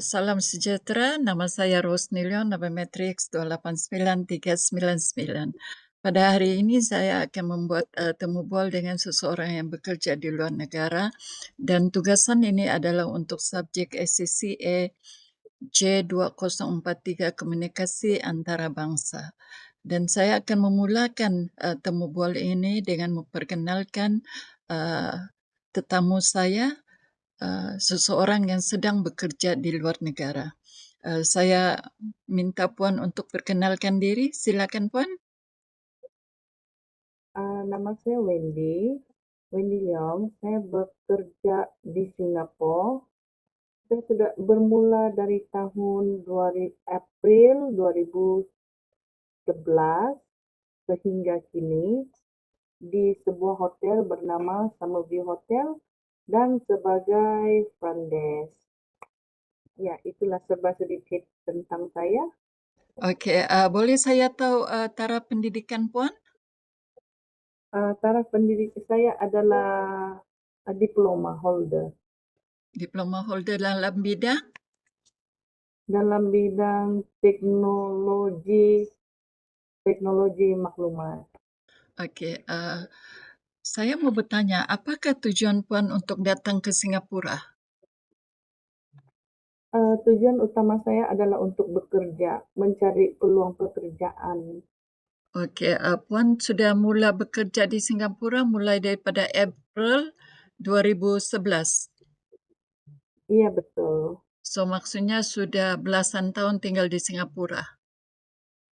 Salam sejahtera, nama saya Rosny Leon, nama Matrix 289399. Pada hari ini saya akan membuat temu bual dengan seseorang yang bekerja di luar negara, dan tugasan ini adalah untuk subjek SCCA J2043 Komunikasi Antara Bangsa. Dan saya akan memulakan temu bual ini dengan memperkenalkan tetamu saya, seseorang yang sedang bekerja di luar negara. Saya minta Puan untuk perkenalkan diri. Silakan Puan. Nama saya Wendy Leong. Saya bekerja di Singapura. Saya sudah bermula dari tahun April 2011 sehingga kini di sebuah hotel bernama Summerview Hotel dan sebagai front desk. Ya, itulah serba sedikit tentang saya. Okey, boleh saya tahu taraf pendidikan Puan? Taraf pendidikan saya adalah diploma holder Diploma holder dalam bidang? dalam bidang teknologi maklumat. Okey, saya mau bertanya, apakah tujuan Puan untuk datang ke Singapura? Tujuan utama saya adalah untuk bekerja, mencari peluang pekerjaan. Okey, Puan sudah mula bekerja di Singapura mulai daripada April 2011. Iya betul, So maksudnya sudah belasan tahun tinggal di Singapura.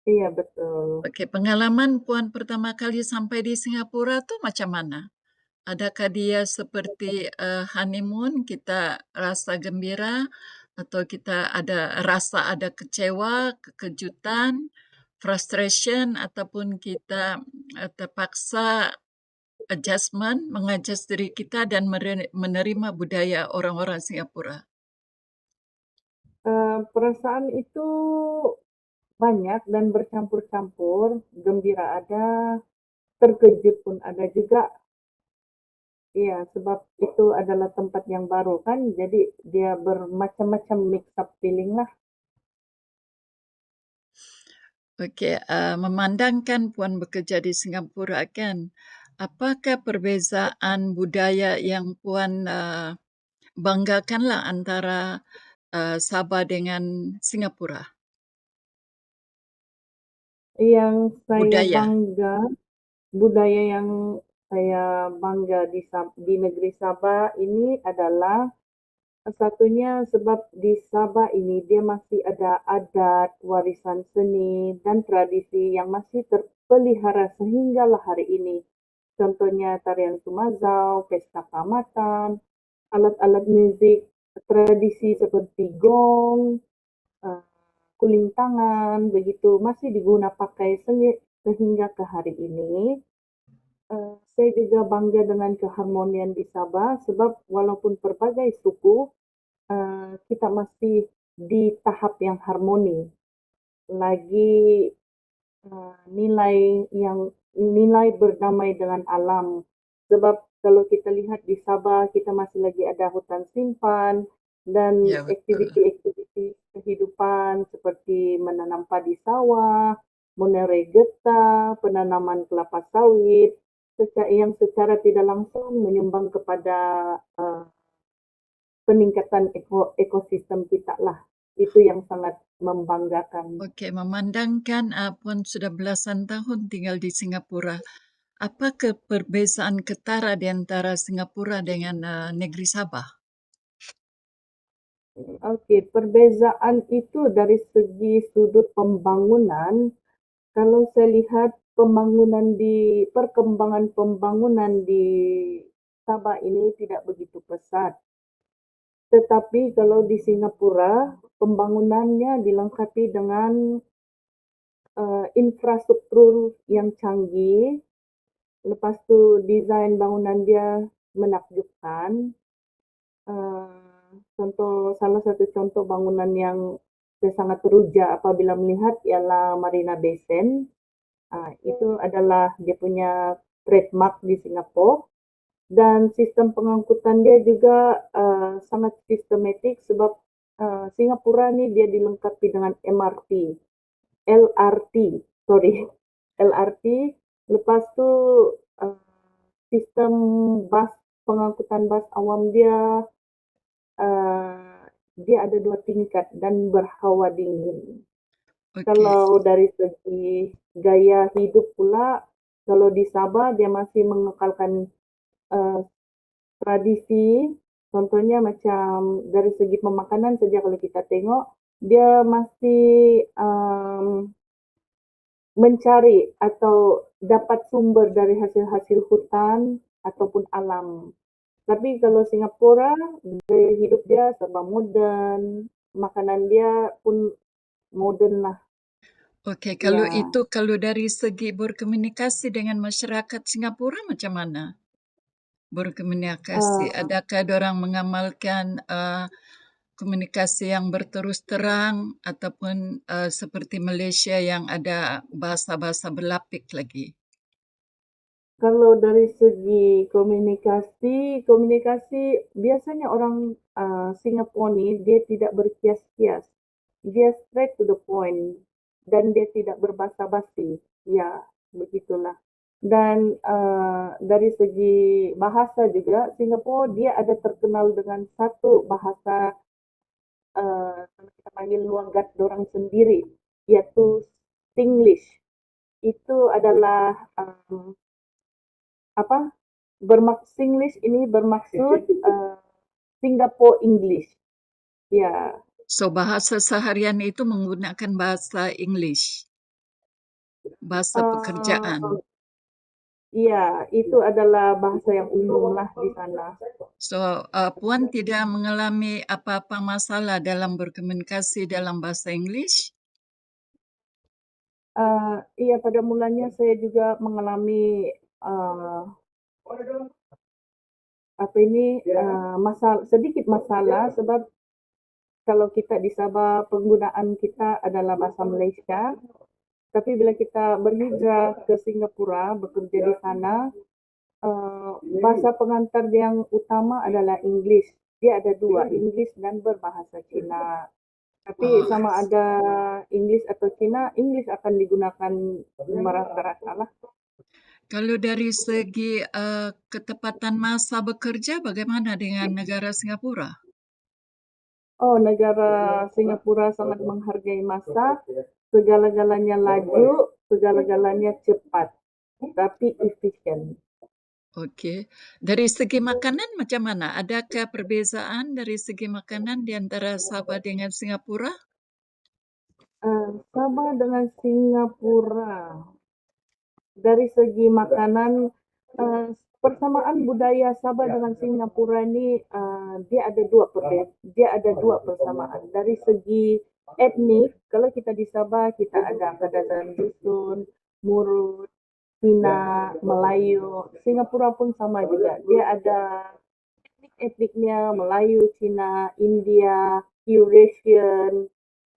iya betul. Okey, pengalaman Puan pertama kali sampai di Singapura tu macam mana? Adakah dia seperti honeymoon, kita rasa gembira atau kita ada kecewa, kekejutan, frustration, ataupun kita terpaksa adjustment, mengadjust diri kita dan menerima budaya orang-orang Singapura? Perasaan itu banyak dan bercampur-campur, gembira ada, terkejut pun ada juga. Iya, sebab itu adalah tempat yang baru kan, jadi dia bermacam-macam mix up feeling lah. Okey, memandangkan Puan bekerja di Singapura kan, apakah perbezaan budaya yang Puan banggakanlah antara Sabah dengan Singapura? Yang saya Budaya. bangga, budaya yang saya bangga di negeri Sabah ini adalah satunya sebab di Sabah ini dia masih ada adat, warisan seni, dan tradisi yang masih terpelihara sehinggalah hari ini. Contohnya tarian Sumazau, pesta Kaamatan, alat-alat muzik tradisi seperti gong, eh, kulintangan, begitu masih digunakan pakai sehingga ke hari ini. Saya juga bangga dengan keharmonian di Sabah sebab walaupun berbagai suku, kita masih di tahap yang harmoni. Lagi nilai nilai berdamai dengan alam. Sebab kalau kita lihat di Sabah, kita masih lagi ada hutan simpan dan Ya, betul. aktiviti-aktiviti kehidupan seperti menanam padi sawah, menerai getah, penanaman kelapa sawit, yang secara tidak langsung menyumbang kepada uh, peningkatan ekosistem kita lah. Itu yang sangat membanggakan. Okey, memandangkan Puan sudah belasan tahun tinggal di Singapura, apakah perbezaan ketara di antara Singapura dengan negeri Sabah? Oke, perbezaan itu dari segi sudut pembangunan, kalau saya lihat perkembangan pembangunan di Sabah ini tidak begitu pesat. Tetapi kalau di Singapura, pembangunannya dilengkapi dengan infrastruktur yang canggih, lepas tu desain bangunan dia menakjubkan. Salah satu contoh bangunan yang saya sangat teruja apabila melihat ialah Marina Bay Sands. Itu adalah dia punya trademark di Singapura dan sistem pengangkutan dia juga sangat sistematik sebab Singapura nih dia dilengkapi dengan MRT, LRT, sorry, LRT. Lepas tu uh, sistem bas pengangkutan bas awam dia dia ada 2 tingkat dan berhawa dingin. Okey. Kalau dari segi gaya hidup pula, kalau di Sabah dia masih mengekalkan uh, tradisi, contohnya macam dari segi pemakanan saja kalau kita tengok, dia masih mencari atau dapat sumber dari hasil-hasil hutan ataupun alam. Tapi kalau Singapura, gaya hidup dia serba moden, makanan dia pun moden lah. Okey, kalau Ya, itu kalau dari segi berkomunikasi dengan masyarakat Singapura macam mana? Berkomunikasi, uh, adakah dorang mengamalkan, komunikasi yang berterus terang ataupun, seperti Malaysia yang ada bahasa-bahasa berlapik lagi? kalau dari segi komunikasi, komunikasi biasanya orang Singapura ni dia tidak berkias-kias. Dia straight to the point dan dia tidak berbasa-basi. Ya, begitulah. Dan dari segi bahasa juga, Singapura dia ada terkenal dengan satu bahasa kita panggil logat dorang sendiri, yaitu Singlish. Itu adalah apa Singlish ini bermaksud Singapore English. Ya, So, bahasa seharian itu menggunakan bahasa English, bahasa pekerjaan. uh, ya itu adalah bahasa yang umum lah di sana. So, puan tidak mengalami apa-apa masalah dalam berkomunikasi dalam bahasa English? Iya pada mulanya saya juga mengalami uh, apa ini sedikit masalah sebab kalau kita di Sabah penggunaan kita adalah bahasa Malaysia. Tapi bila kita berhijrah ke Singapura, bekerja di sana, bahasa pengantar yang utama adalah English. Dia ada dua, English dan berbahasa Cina. Tapi Oh, sama ada English atau Cina, English akan digunakan merata-rata lah. kalau dari segi ketepatan masa bekerja, bagaimana dengan negara Singapura? Oh, negara Singapura sangat menghargai masa, segala-galanya laju, segala-galanya cepat, tapi efisien. Okey. Dari segi makanan macam mana? Adakah perbezaan dari segi makanan di antara Sabah dengan Singapura? Sama dengan Singapura, dari segi makanan, persamaan budaya Sabah dengan Singapura ni dia ada dua persamaan. Dari segi etnik, kalau kita di Sabah kita ada Kadazan Dusun, Murut, Cina, Melayu. Singapura pun sama juga. Dia ada etniknya Melayu, Cina, India, Eurasian,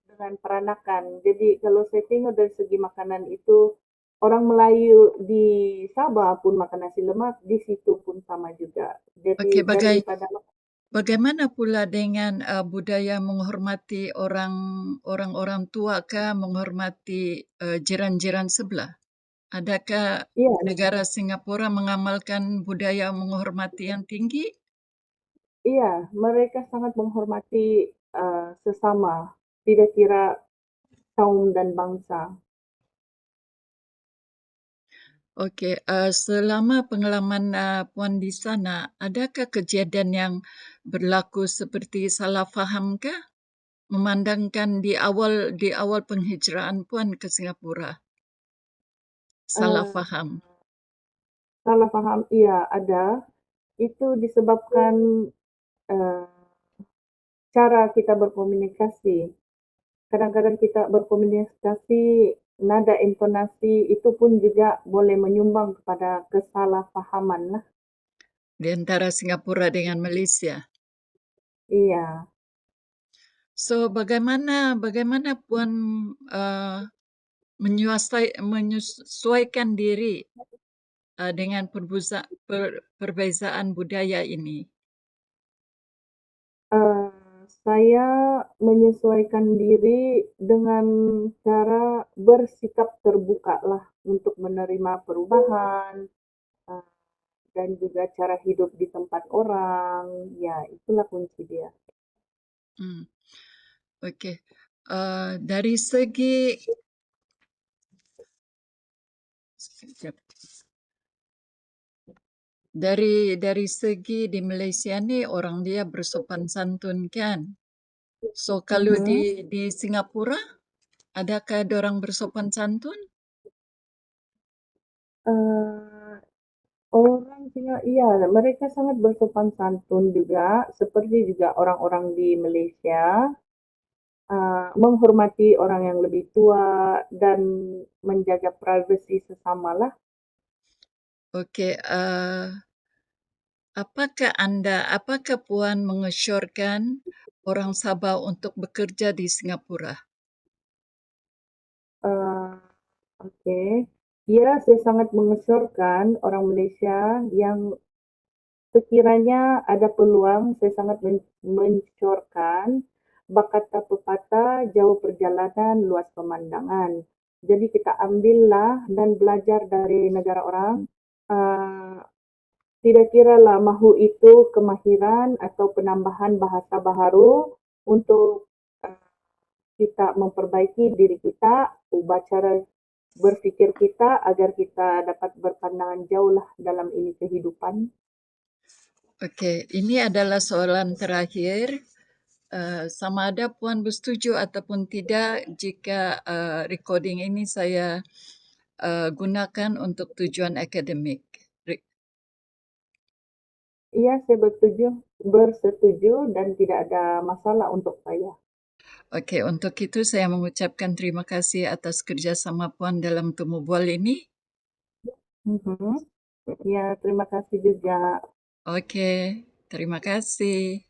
dengan peranakan. Jadi kalau saya tengok dari segi makanan itu, orang Melayu di Sabah pun makan nasi lemak, di situ pun sama juga. Jadi Okey, daripada bagaimana pula dengan, budaya menghormati orang-orang tua kah, menghormati, jiran-jiran sebelah? Adakah iya, negara Singapura mengamalkan budaya menghormati yang tinggi? iya, mereka sangat menghormati sesama, tidak kira kaum dan bangsa. Okey, selama pengalaman, puan di sana, adakah kejadian yang berlaku seperti salah faham kah? Memandangkan di awal penghijraan puan ke Singapura, salah Uh, faham. Salah faham, iya ada. Itu disebabkan uh, cara kita berkomunikasi. Kadang-kadang kita berkomunikasi, nada intonasi itu pun juga boleh menyumbang kepada kesalahpahaman lah. Di antara Singapura dengan Malaysia. Iya. So, bagaimana puan, eee, menyesuaikan diri, dengan perbezaan budaya ini? Saya menyesuaikan diri dengan cara bersikap terbuka lah untuk menerima perubahan, eee, dan juga cara hidup di tempat orang, ya itulah kunci dia. Mmm, oke. Dari segi sekejap, dari segi di Malaysia nih orang dia bersopan santun kan. So kalau di Mhm. Singapura, adakah dorang bersopan santun? Eee, Orang iya, mereka sangat bersopan santun juga, seperti juga orang-orang di Malaysia, menghormati orang yang lebih tua dan menjaga privasi sesamalah. Oke, apakah Puan mengesyorkan orang Sabah untuk bekerja di Singapura? Eee, oke. Ya, saya sangat mengesyorkan orang Malaysia yang sekiranya ada peluang, saya sangat mensyurkan bakat tak pepatah, jauh perjalanan, luas pemandangan. Jadi kita ambillah dan belajar dari negara orang. Uh, Tidak kiralah mahu itu kemahiran atau penambahan bahasa baharu untuk uh, kita memperbaiki diri kita, ubah cara berpikir kita agar kita dapat berpandangan jauh lah dalam ini kehidupan. Oke, ini adalah soalan terakhir. Sama ada Puan bersetuju ataupun tidak jika recording ini saya gunakan untuk tujuan akademik. Iya, saya bersetuju dan tidak ada masalah untuk saya. Oke, untuk itu saya mengucapkan terima kasih atas kerjasama Puan dalam temu bual ini. Mhm. Ya, terima kasih juga. Oke, terima kasih.